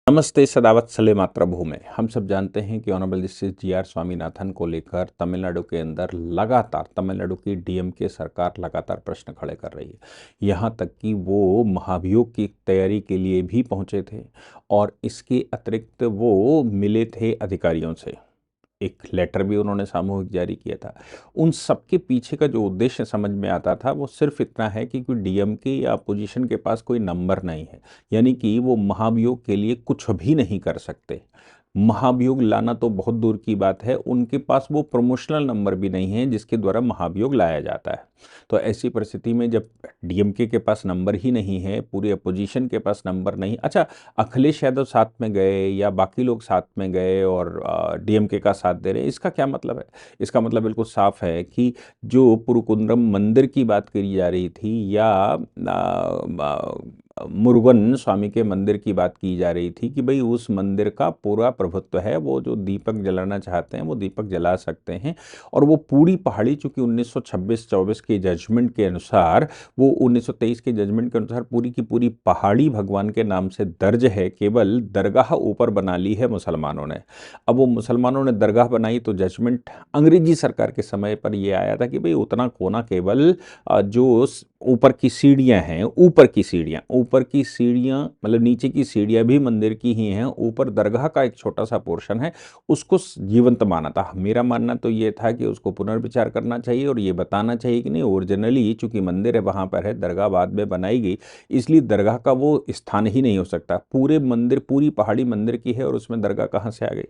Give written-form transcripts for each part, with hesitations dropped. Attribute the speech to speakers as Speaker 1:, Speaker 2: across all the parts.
Speaker 1: नमस्ते सदावत्सले मातृभूमि। हम सब जानते हैं कि ऑनरेबल जस्टिस जी.आर. स्वामीनाथन को लेकर तमिलनाडु के अंदर लगातार तमिलनाडु की डीएमके सरकार लगातार प्रश्न खड़े कर रही है। यहाँ तक कि वो महाभियोग की तैयारी के लिए भी पहुँचे थे और इसके अतिरिक्त वो मिले थे अधिकारियों से। एक लेटर भी उन्होंने सामूहिक जारी किया था। उन सबके पीछे का जो उद्देश्य समझ में आता था वो सिर्फ इतना है कि कोई डीएमके या अपोजिशन के पास कोई नंबर नहीं है, यानी कि वो महाभियोग के लिए कुछ भी नहीं कर सकते। महाभियोग लाना तो बहुत दूर की बात है, उनके पास वो प्रमोशनल नंबर भी नहीं है जिसके द्वारा महाभियोग लाया जाता है। तो ऐसी परिस्थिति में जब डीएमके के पास नंबर ही नहीं है, पूरी अपोजिशन के पास नंबर नहीं, अच्छा अखिलेश यादव साथ में गए या बाकी लोग साथ में गए और डीएमके का साथ दे रहे हैं, इसका क्या मतलब है? इसका मतलब बिल्कुल साफ है कि जो पुरुकुंद्रम मंदिर की बात करी जा रही थी या मुरुगन स्वामी के मंदिर की बात की जा रही थी कि भाई उस मंदिर का पूरा प्रभुत्व है, वो जो दीपक जलाना चाहते हैं वो दीपक जला सकते हैं। और वो पूरी पहाड़ी चूंकि 1926-24 के जजमेंट के अनुसार, वो 1923 के जजमेंट के अनुसार पूरी की पूरी पहाड़ी भगवान के नाम से दर्ज है, केवल दरगाह ऊपर बना ली है मुसलमानों ने। अब वो मुसलमानों ने दरगाह बनाई तो जजमेंट अंग्रेजी सरकार के समय पर ये आया था कि भाई उतना कोना केवल जो ऊपर की सीढ़ियां हैं, ऊपर की सीढ़ियां मतलब नीचे की सीढ़ियां भी मंदिर की ही हैं, ऊपर दरगाह का एक छोटा सा पोर्शन है, उसको जीवंत माना था। मेरा मानना तो ये था कि उसको पुनर्विचार करना चाहिए और ये बताना चाहिए कि नहीं, ओरिजिनली चूंकि मंदिर है वहां पर है, दरगाह बाद में बनाई गई, इसलिए दरगाह का वो स्थान ही नहीं हो सकता। पूरे मंदिर, पूरी पहाड़ी मंदिर की है और उसमें दरगाह कहाँ से आ गई?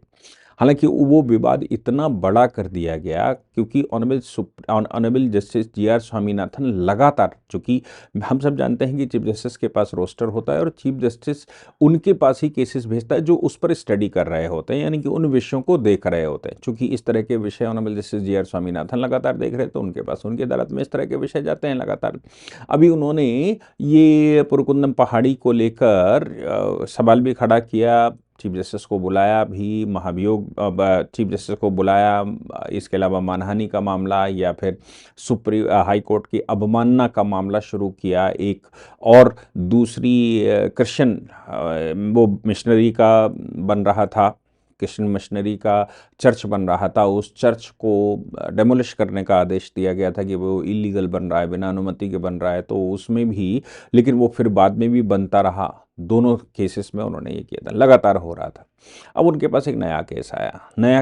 Speaker 1: हालांकि वो विवाद इतना बड़ा कर दिया गया क्योंकि ऑनरेबल जस्टिस जी.आर. स्वामीनाथन लगातार, चूंकि हम सब जानते हैं कि चीफ जस्टिस के पास रोस्टर होता है और चीफ जस्टिस उनके पास ही केसेस भेजता है जो उस पर स्टडी कर रहे होते हैं, यानी कि उन विषयों को देख रहे होते हैं। चूंकि इस तरह के विषय ऑनरेबल जस्टिस जी.आर. स्वामीनाथन लगातार देख रहे, तो उनके पास उनकी अदालत में इस तरह के विषय जाते हैं लगातार। अभी उन्होंने ये पुरुकुंदम पहाड़ी को लेकर सवाल भी खड़ा किया, चीफ जस्टिस को बुलाया भी, महाभियोग चीफ जस्टिस को बुलाया, इसके अलावा मानहानि का मामला या फिर हाई कोर्ट की अवमानना का मामला शुरू किया। एक और दूसरी क्रिश्चियन वो मिशनरी का बन रहा था, क्रिश्चियन मिशनरी का चर्च बन रहा था, उस चर्च को डेमोलिश करने का आदेश दिया गया था कि वो इलीगल बन रहा है, बिना अनुमति के बन रहा है, तो उसमें भी, लेकिन वो फिर बाद में भी बनता रहा। दोनों केसेस में उन्होंने ये किया था, लगातार हो रहा था। अब उनके पास एक नया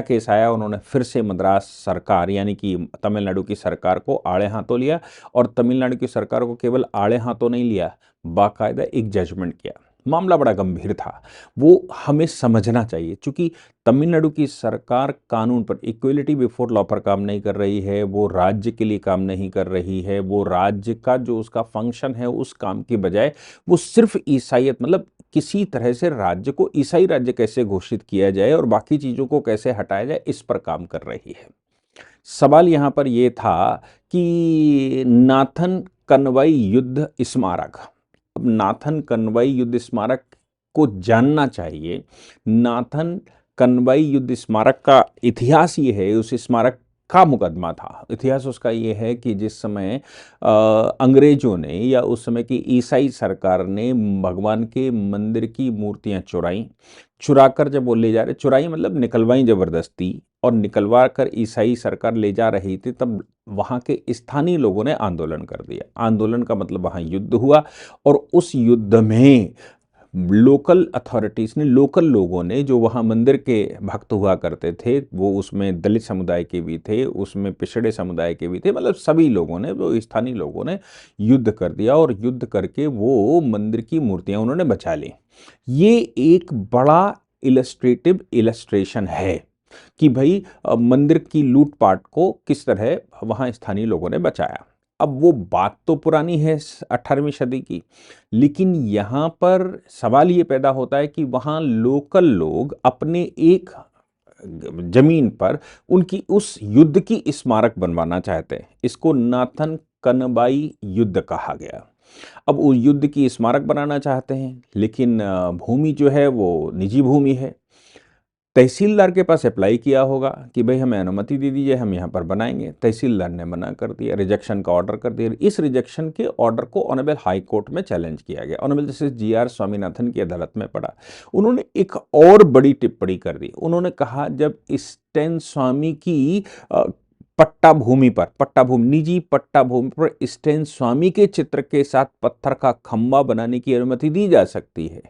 Speaker 1: केस आया, उन्होंने फिर से मद्रास सरकार यानी कि तमिलनाडु की सरकार को आड़े हाथों लिया और तमिलनाडु की सरकार को केवल आड़े हाथों नहीं लिया, बाकायदा एक जजमेंट किया। मामला बड़ा गंभीर था, वो हमें समझना चाहिए। चूंकि तमिलनाडु की सरकार कानून पर, इक्वलिटी बिफोर लॉ पर काम नहीं कर रही है, वो राज्य के लिए काम नहीं कर रही है, वो राज्य का जो उसका फंक्शन है उस काम की बजाय वो सिर्फ ईसाईयत, मतलब किसी तरह से राज्य को ईसाई राज्य कैसे घोषित किया जाए और बाकी चीजों को कैसे हटाया जाए, इस पर काम कर रही है। सवाल यहां पर यह था कि नाथन कनवाई युद्ध स्मारक, अब नाथन कनवाई युद्ध स्मारक को जानना चाहिए। नाथन कनवाई युद्ध स्मारक का इतिहास ये है, उस स्मारक का मुकदमा था। इतिहास उसका ये है कि जिस समय अंग्रेजों ने या उस समय की ईसाई सरकार ने भगवान के मंदिर की मूर्तियां चुरा कर जब वो ले जा रहे, चुराई मतलब निकलवाई जबरदस्ती, और निकलवा कर ईसाई सरकार ले जा रही थी, तब वहां के स्थानीय लोगों ने आंदोलन कर दिया। आंदोलन का मतलब वहां युद्ध हुआ और उस युद्ध में लोकल अथॉरिटीज ने, लोकल लोगों ने, जो वहाँ मंदिर के भक्त हुआ करते थे, वो उसमें दलित समुदाय के भी थे, उसमें पिछड़े समुदाय के भी थे, मतलब सभी लोगों ने, वो स्थानीय लोगों ने युद्ध कर दिया और युद्ध करके वो मंदिर की मूर्तियां उन्होंने बचा ली। ये एक बड़ा इलस्ट्रेशन है कि भाई मंदिर की लूटपाट को किस तरह वहाँ स्थानीय लोगों ने बचाया। अब वो बात तो पुरानी है 18वीं सदी की, लेकिन यहाँ पर सवाल ये पैदा होता है कि वहाँ लोकल लोग अपने एक जमीन पर उनकी उस युद्ध की स्मारक बनवाना चाहते हैं। इसको नाथन कनबाई युद्ध कहा गया। अब वो युद्ध की स्मारक बनाना चाहते हैं, लेकिन भूमि जो है वो निजी भूमि है। तहसीलदार के पास अप्लाई किया होगा कि भाई हमें अनुमति दे दीजिए, हम यहाँ पर बनाएंगे। तहसीलदार ने मना कर दिया, रिजेक्शन का ऑर्डर कर दिया। इस रिजेक्शन के ऑर्डर को ऑनरेबल हाई कोर्ट में चैलेंज किया गया। Honourable justice G.R.. स्वामीनाथन की अदालत में पड़ा। उन्होंने एक और बड़ी टिप्पणी कर दी। उन्होंने कहा जब स्टैन स्वामी की पट्टा भूमि निजी पट्टा भूमि पर स्टैन स्वामी के चित्र के साथ पत्थर का खंबा बनाने की अनुमति दी जा सकती है,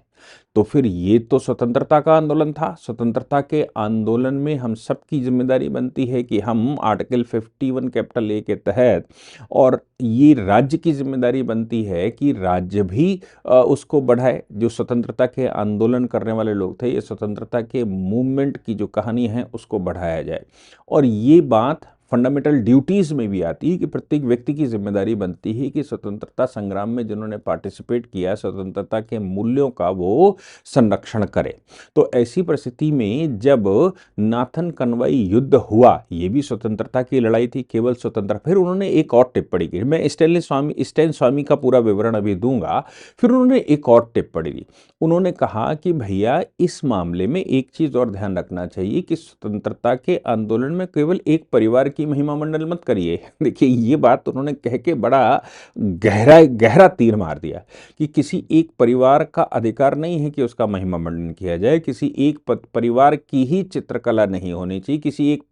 Speaker 1: तो फिर ये तो स्वतंत्रता का आंदोलन था। स्वतंत्रता के आंदोलन में हम सबकी जिम्मेदारी बनती है कि हम आर्टिकल 51 कैपिटल ए के तहत, और ये राज्य की जिम्मेदारी बनती है कि राज्य भी उसको बढ़ाए। जो स्वतंत्रता के आंदोलन करने वाले लोग थे, ये स्वतंत्रता के मूवमेंट की जो कहानी है उसको बढ़ाया जाए। और ये बात फंडामेंटल ड्यूटीज में भी आती है कि प्रत्येक व्यक्ति की जिम्मेदारी बनती है कि स्वतंत्रता संग्राम में जिन्होंने पार्टिसिपेट किया, स्वतंत्रता के मूल्यों का वो संरक्षण करे। तो ऐसी परिस्थिति में जब नाथन कनवाई युद्ध हुआ, ये भी स्वतंत्रता की लड़ाई थी, केवल स्वतंत्र। फिर उन्होंने एक और टिप्पणी की, मैं स्टैन स्वामी का पूरा विवरण अभी दूंगा। फिर उन्होंने एक और टिप्पणी दी। उन्होंने कहा कि भैया इस मामले में एक चीज और ध्यान रखना चाहिए कि स्वतंत्रता के आंदोलन में केवल एक परिवार की महिमा मंडन मत करिए। देखिए ये बात उन्होंने कह के बड़ा गहरा तीर मार दिया कि किसी एक परिवार का अधिकार नहीं है कि उसका महिमा मंडन किया जाए, किसी एक परिवार की ही चित्रकला नहीं होनी चाहिए, किसी एक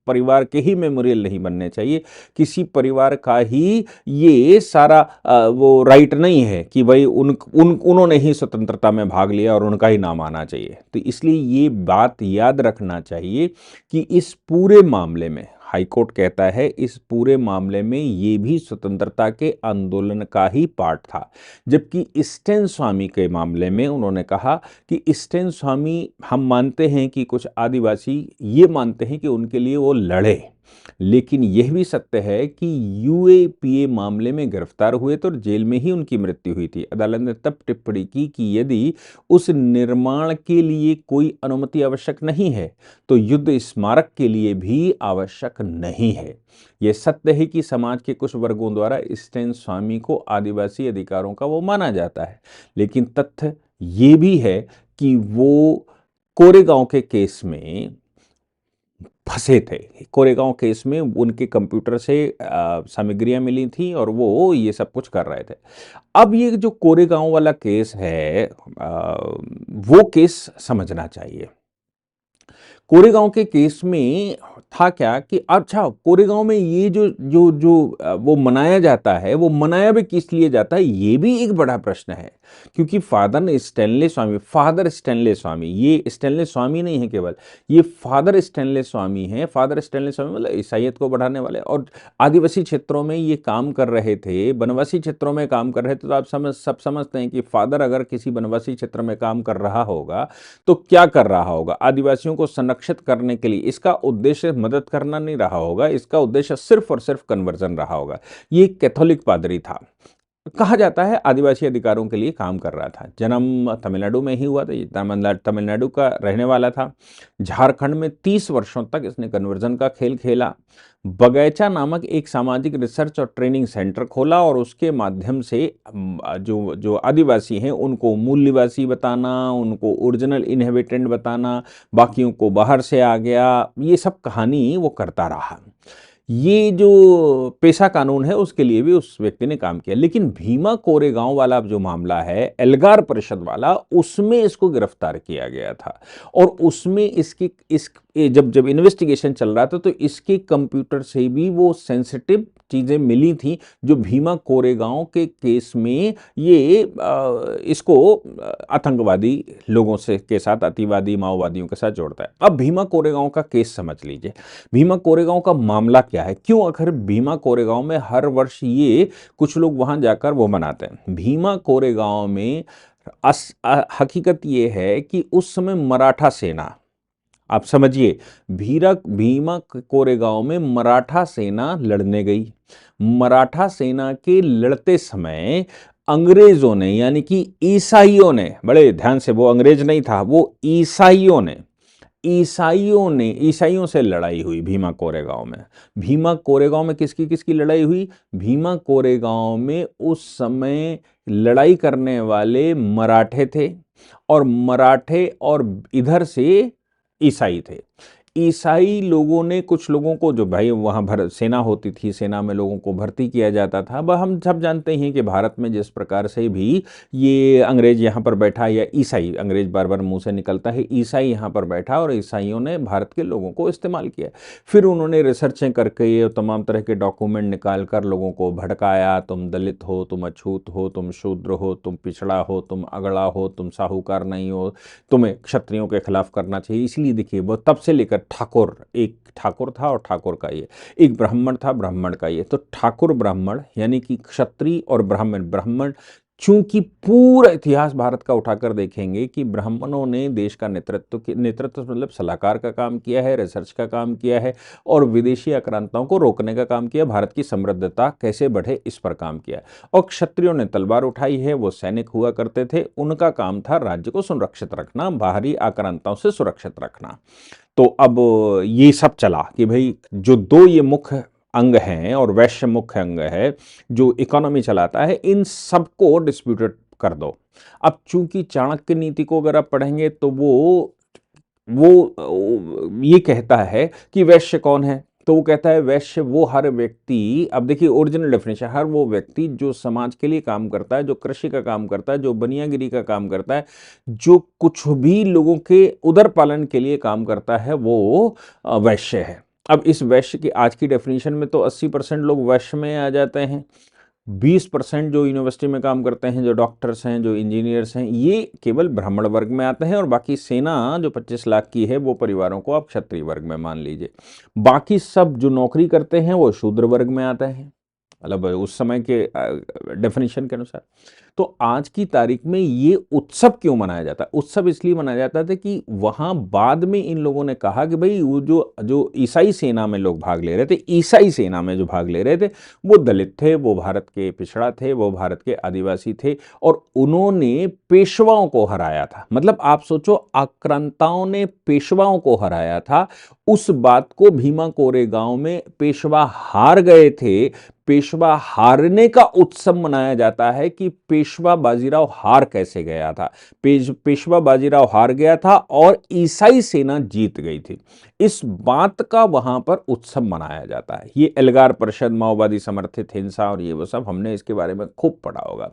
Speaker 1: परिवार के ही मेमोरियल नहीं बनने चाहिए, किसी परिवार का ही ये सारा वो राइट नहीं है कि भाई उन्होंने ही स्वतंत्रता में भाग लिया और उनका ही नाम आना चाहिए। तो इसलिए ये बात याद रखना चाहिए कि इस पूरे मामले में हाईकोर्ट कहता है इस पूरे मामले में ये भी स्वतंत्रता के आंदोलन का ही पार्ट था। जबकि स्टैन स्वामी के मामले में उन्होंने कहा कि स्टैन स्वामी, हम मानते हैं कि कुछ आदिवासी ये मानते हैं कि उनके लिए वो लड़े, लेकिन यह भी सत्य है कि यूएपीए मामले में गिरफ्तार हुए तो जेल में ही उनकी मृत्यु हुई थी। अदालत ने तब टिप्पणी की कि यदि उस निर्माण के लिए कोई अनुमति आवश्यक नहीं है तो युद्ध स्मारक के लिए भी आवश्यक नहीं है। यह सत्य है कि समाज के कुछ वर्गों द्वारा स्टैन स्वामी को आदिवासी अधिकारों का वो माना जाता है, लेकिन तथ्य ये भी है कि वो कोरेगांव के केस में फंसे थे। कोरेगांव केस में उनके कंप्यूटर से सामग्रियां मिली थी और वो ये सब कुछ कर रहे थे। अब ये जो कोरेगांव वाला केस है, वो केस समझना चाहिए। कोरेगांव के केस में था क्या कि अच्छा, कोरेगांव में ये जो जो जो वो मनाया जाता है, वो मनाया भी किस लिए जाता है, ये भी एक बड़ा प्रश्न है। क्योंकि फादर स्टैनले स्वामी, ये स्टैनले स्वामी नहीं है केवल, ये फादर स्टैनले स्वामी हैं। फादर स्टैनले स्वामी मतलब ईसाईयत को बढ़ाने वाले, और आदिवासी क्षेत्रों में ये काम कर रहे थे, वनवासी क्षेत्रों में काम कर रहे थे। तो आप सब समझते हैं कि फादर अगर किसी वनवासी क्षेत्र में काम कर रहा होगा तो क्या कर रहा होगा, आदिवासियों को संरक्षित करने के लिए। इसका उद्देश्य मदद करना नहीं रहा होगा, इसका उद्देश्य सिर्फ और सिर्फ कन्वर्जन रहा होगा। ये कैथोलिक पादरी था, कहा जाता है आदिवासी अधिकारों के लिए काम कर रहा था। जन्म तमिलनाडु में ही हुआ था, ये तमिलनाडु का रहने वाला था। झारखंड में 30 वर्षों तक इसने कन्वर्जन का खेल खेला। बगैचा नामक एक सामाजिक रिसर्च और ट्रेनिंग सेंटर खोला और उसके माध्यम से जो जो आदिवासी हैं उनको मूल निवासी बताना, उनको ओरिजिनल इनहेबिटेंट बताना, बाकियों को बाहर से आ गया, ये सब कहानी वो करता रहा। ये जो पेशा कानून है उसके लिए भी उस व्यक्ति ने काम किया। लेकिन भीमा कोरेगांव वाला जो मामला है, एल्गार परिषद वाला, उसमें इसको गिरफ्तार किया गया था। और उसमें जब इन्वेस्टिगेशन चल रहा था तो इसके कंप्यूटर से भी वो सेंसिटिव चीजें मिली थी जो भीमा कोरेगांव के केस में ये इसको आतंकवादी लोगों से के साथ, अतिवादी माओवादियों के साथ जोड़ता है। अब भीमा कोरेगांव का केस समझ लीजिए। भीमा कोरेगांव का मामला क्या है, क्यों आखिर भीमा कोरेगांव में हर वर्ष ये कुछ लोग वहां जाकर वो मनाते हैं। भीमा कोरेगांव में हकीकत ये है कि उस समय मराठा सेना, आप समझिए, भीमा कोरेगांव में मराठा सेना लड़ने गई। मराठा सेना के लड़ते समय अंग्रेजों ने, यानी कि ईसाइयों ने, बड़े ध्यान से, वो अंग्रेज नहीं था, वो ईसाइयों से लड़ाई हुई भीमा कोरेगांव में। भीमा कोरेगांव में किसकी किसकी लड़ाई हुई? भीमा कोरेगांव में उस समय लड़ाई करने वाले मराठे थे, और मराठे और इधर से ईसाई थे। ईसाई लोगों ने कुछ लोगों को, जो भाई वहाँ भर सेना होती थी, सेना में लोगों को भर्ती किया जाता था। अब हम सब जानते हैं कि भारत में जिस प्रकार से भी ये अंग्रेज यहाँ पर बैठा, या ईसाई, अंग्रेज बार बार मुंह से निकलता है, ईसाई यहाँ पर बैठा और ईसाइयों ने भारत के लोगों को इस्तेमाल किया। फिर उन्होंने रिसर्चें करके ये तमाम तरह के डॉक्यूमेंट निकाल कर लोगों को भड़काया, तुम दलित हो, तुम अछूत हो, तुम शूद्र हो, तुम पिछड़ा हो, तुम अगड़ा हो, तुम साहूकार नहीं हो, तुम्हें क्षत्रियों के खिलाफ करना चाहिए। इसलिए देखिए वो तब से लेकर ठाकुर, एक ठाकुर था और ठाकुर का ये, एक ब्राह्मण था, ब्राह्मण का ये, तो ठाकुर ब्राह्मण यानी कि क्षत्रिय और ब्राह्मण, ब्राह्मण चूंकि पूरा इतिहास भारत का उठाकर देखेंगे कि ब्राह्मणों ने देश का नेतृत्व मतलब सलाहकार का काम किया है, रिसर्च का काम किया है, और विदेशी आक्रांताओं को रोकने का काम किया, भारत की समृद्धता कैसे बढ़े इस पर काम किया। और क्षत्रियों ने तलवार उठाई है, वो सैनिक हुआ करते थे, उनका काम था राज्य को सुरक्षित रखना, बाहरी आक्रांताओं से सुरक्षित रखना। तो अब ये सब चला कि भाई जो दो ये मुख्य अंग हैं और वैश्य मुख्य अंग है जो इकोनॉमी चलाता है, इन सबको डिस्प्यूटेड कर दो। अब चूंकि चाणक्य नीति को अगर आप पढ़ेंगे तो वो ये कहता है कि वैश्य कौन है, तो वो कहता है वैश्य वो हर व्यक्ति, अब देखिए ओरिजिनल डेफिनेशन, हर वो व्यक्ति जो समाज के लिए काम करता है, जो कृषि का काम करता है, जो बनियागिरी का काम करता है, जो कुछ भी लोगों के उदर पालन के लिए काम करता है, वो वैश्य है। अब इस वैश्य की आज की डेफिनेशन में तो 80% लोग वैश्य में आ जाते हैं, 20% जो यूनिवर्सिटी में काम करते हैं, जो डॉक्टर्स हैं, जो इंजीनियर्स हैं, ये केवल ब्राह्मण वर्ग में आते हैं, और बाकी सेना जो 25 लाख की है वो परिवारों को आप क्षत्रिय वर्ग में मान लीजिए। बाकी सब जो नौकरी करते हैं वो शूद्र वर्ग में आते हैं, मतलब उस समय के डेफिनेशन के अनुसार। तो आज की तारीख में ये उत्सव क्यों मनाया जाता है? उत्सव इसलिए मनाया जाता था कि वहां बाद में इन लोगों ने कहा कि भाई वो जो जो ईसाई सेना में लोग भाग ले रहे थे, ईसाई सेना में जो भाग ले रहे थे वो दलित थे, वो भारत के पिछड़ा थे, वो भारत के आदिवासी थे, और उन्होंने पेशवाओं को हराया था। मतलब आप सोचो, आक्रांताओं ने पेशवाओं को हराया था। उस बात को भीमा कोरेगांव में पेशवा हार गए थे, पेशवा हारने का उत्सव मनाया जाता है कि पेशवा बाजीराव हार कैसे गया था। पेशवा बाजीराव हार गया था और ईसाई सेना जीत गई थी, इस बात का वहां पर उत्सव मनाया जाता है। ये एल्गार परिषद, माओवादी समर्थित हिंसा और ये वो सब, हमने इसके बारे में खूब पढ़ा होगा।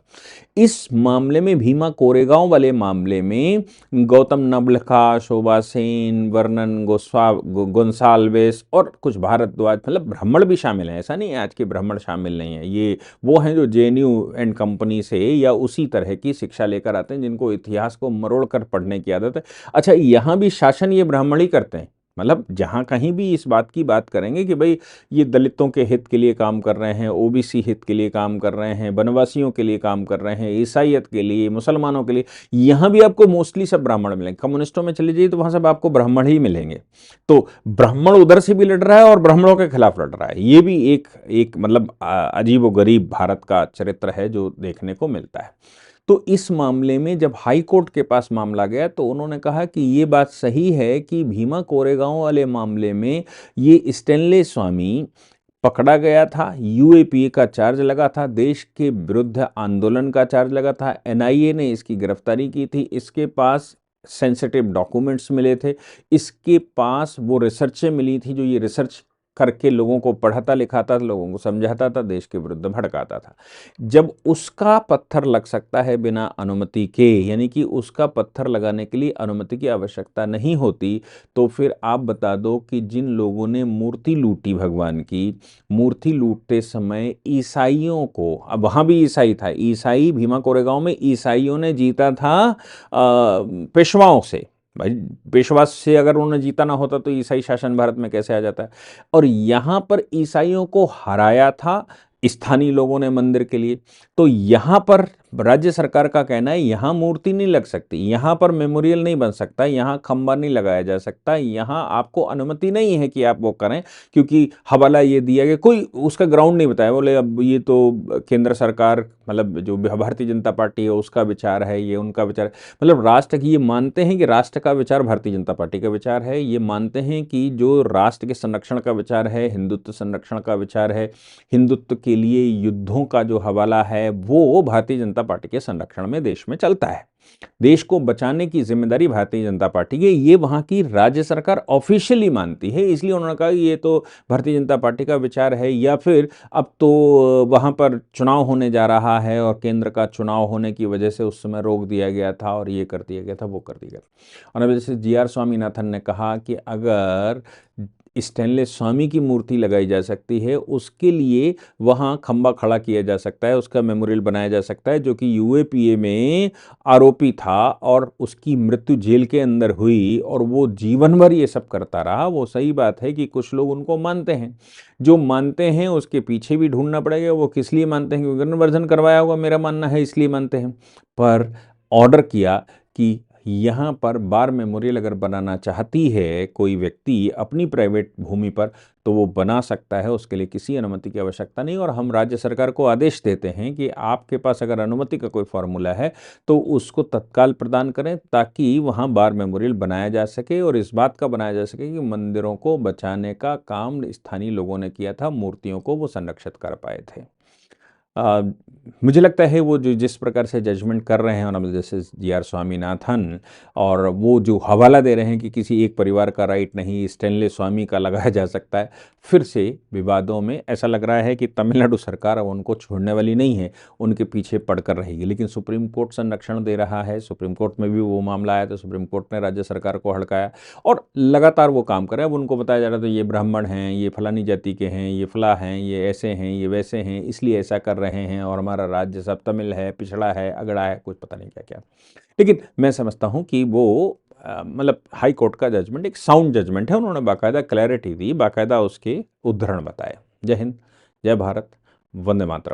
Speaker 1: इस मामले में, भीमा कोरेगांव वाले मामले में, गौतम नवलखा, शोभा सेन, वर्णन गोन्साल्वेस और कुछ भारद्वाज, मतलब ब्राह्मण भी शामिल हैं, ऐसा नहीं है आज के ब्राह्मण शामिल नहीं है। ये वो हैं जो जेएनयू एंड कंपनी से या उसी तरह की शिक्षा लेकर आते हैं, जिनको इतिहास को मरोड़ कर पढ़ने की आदत है। अच्छा, यहाँ भी शासन ये ब्राह्मण ही करते हैं, मतलब जहां कहीं भी इस बात की बात करेंगे कि भाई ये दलितों के हित के लिए काम कर रहे हैं, ओबीसी हित के लिए काम कर रहे हैं, वनवासियों के लिए काम कर रहे हैं, ईसाइयत के लिए, मुसलमानों के लिए, यहां भी आपको मोस्टली सब ब्राह्मण मिलेंगे। कम्युनिस्टों में चले जाइए तो वहां सब आपको ब्राह्मण ही मिलेंगे। तो ब्राह्मण उधर से भी लड़ रहा है और ब्राह्मणों के खिलाफ लड़ रहा है। ये भी एक एक मतलब अजीब व गरीब भारत का चरित्र है जो देखने को मिलता है। तो इस मामले में जब हाई कोर्ट के पास मामला गया तो उन्होंने कहा कि ये बात सही है कि भीमा कोरेगांव वाले मामले में ये स्टेनले स्वामी पकड़ा गया था, यूएपीए का चार्ज लगा था, देश के विरुद्ध आंदोलन का चार्ज लगा था, एनआईए ने इसकी गिरफ्तारी की थी, इसके पास सेंसिटिव डॉक्यूमेंट्स मिले थे, इसके पास वो रिसर्चें मिली थी, जो ये रिसर्च करके लोगों को पढ़ाता लिखाता था, लोगों को समझाता था, देश के विरुद्ध भड़काता था। जब उसका पत्थर लग सकता है बिना अनुमति के, यानी कि उसका पत्थर लगाने के लिए अनुमति की आवश्यकता नहीं होती, तो फिर आप बता दो कि जिन लोगों ने मूर्ति लूटी भगवान की, मूर्ति लूटते समय ईसाइयों को, अब वहां भी ईसाई था, ईसाई भीमा कोरेगांव में ईसाइयों ने जीता था पेशवाओं से। भाई पेशवा से अगर उन्होंने जीता ना होता तो ईसाई शासन भारत में कैसे आ जाता है। और यहां पर ईसाइयों को हराया था स्थानीय लोगों ने मंदिर के लिए। तो यहां पर राज्य सरकार का कहना है यहां मूर्ति नहीं लग सकती, यहां पर मेमोरियल नहीं बन सकता, यहां खंबा नहीं लगाया जा सकता, यहां आपको अनुमति नहीं है कि आप वो करें, क्योंकि हवाला ये दिया गया, कोई उसका ग्राउंड नहीं बताया। बोले अब ये तो केंद्र सरकार, मतलब जो भारतीय जनता पार्टी है उसका विचार है, ये उनका विचार है। मतलब राष्ट्र की, ये मानते हैं कि राष्ट्र का विचार भारतीय जनता पार्टी का विचार है, ये मानते हैं कि जो राष्ट्र के संरक्षण का विचार है, हिंदुत्व संरक्षण का विचार है, हिंदुत्व के लिए युद्धों का जो हवाला है वो भारतीय जनता जनता पार्टी के संरक्षण में देश में चलता है। देश को बचाने की जिम्मेदारी भारतीय जनता पार्टी की, ये वहाँ की राज्य सरकार ऑफिशियली मानती है। इसलिए उन्होंने कहा ये तो भारतीय जनता पार्टी का विचार है, या फिर अब तो वहाँ पर चुनाव होने जा रहा है और केंद्र का चुनाव होने की वजह से उस समय रोक दिया गया था और ये कर दिया गया था, वो कर दिया गया था। और अब जैसे जी आर स्वामीनाथन ने कहा कि अगर स्टेनलेस स्वामी की मूर्ति लगाई जा सकती है, उसके लिए वहाँ खंबा खड़ा किया जा सकता है, उसका मेमोरियल बनाया जा सकता है, जो कि यूएपीए में आरोपी था और उसकी मृत्यु जेल के अंदर हुई और वो जीवन भर ये सब करता रहा। वो सही बात है कि कुछ लोग उनको मानते हैं, जो मानते हैं उसके पीछे भी ढूंढना पड़ेगा वो किस लिए मानते हैं, क्योंकि कन्वर्जन करवाया होगा, मेरा मानना है इसलिए मानते हैं। पर ऑर्डर किया कि यहाँ पर बार मेमोरियल अगर बनाना चाहती है कोई व्यक्ति अपनी प्राइवेट भूमि पर, तो वो बना सकता है, उसके लिए किसी अनुमति की आवश्यकता नहीं। और हम राज्य सरकार को आदेश देते हैं कि आपके पास अगर अनुमति का कोई फॉर्मूला है तो उसको तत्काल प्रदान करें, ताकि वहाँ बार मेमोरियल बनाया जा सके और इस बात का बनाया जा सके कि मंदिरों को बचाने का काम स्थानीय लोगों ने किया था, मूर्तियों को वो संरक्षित कर पाए थे। अ, मुझे लगता है वो जो जिस प्रकार से जजमेंट कर रहे हैं honourable justice G R Swaminathan, और वो जो हवाला दे रहे हैं कि किसी एक परिवार का राइट नहीं, स्टेनलेस स्वामी का लगाया जा सकता है, फिर से विवादों में ऐसा लग रहा है कि तमिलनाडु सरकार अब उनको छोड़ने वाली नहीं है, उनके पीछे पड़कर रहेगी। लेकिन सुप्रीम कोर्ट संरक्षण दे रहा है, सुप्रीम कोर्ट में भी वो मामला आया तो सुप्रीम कोर्ट ने राज्य सरकार को हड़काया और लगातार वो काम कर रहे हैं। अब उनको बताया जा रहा था ये ब्राह्मण हैं, ये फलानी जाति के हैं, ये फला हैं, ये ऐसे हैं, ये वैसे हैं, इसलिए ऐसा कर रहे हैं और हमारा राज्य सब तमिल है, पिछड़ा है, अगड़ा है, कुछ पता नहीं क्या क्या। लेकिन मैं समझता हूँ कि वो मतलब हाई कोर्ट का जजमेंट एक साउंड जजमेंट है, उन्होंने बाकायदा क्लैरिटी दी, बाकायदा उसके उद्धरण बताए। जय हिंद, जय भारत, वंदे मातरम।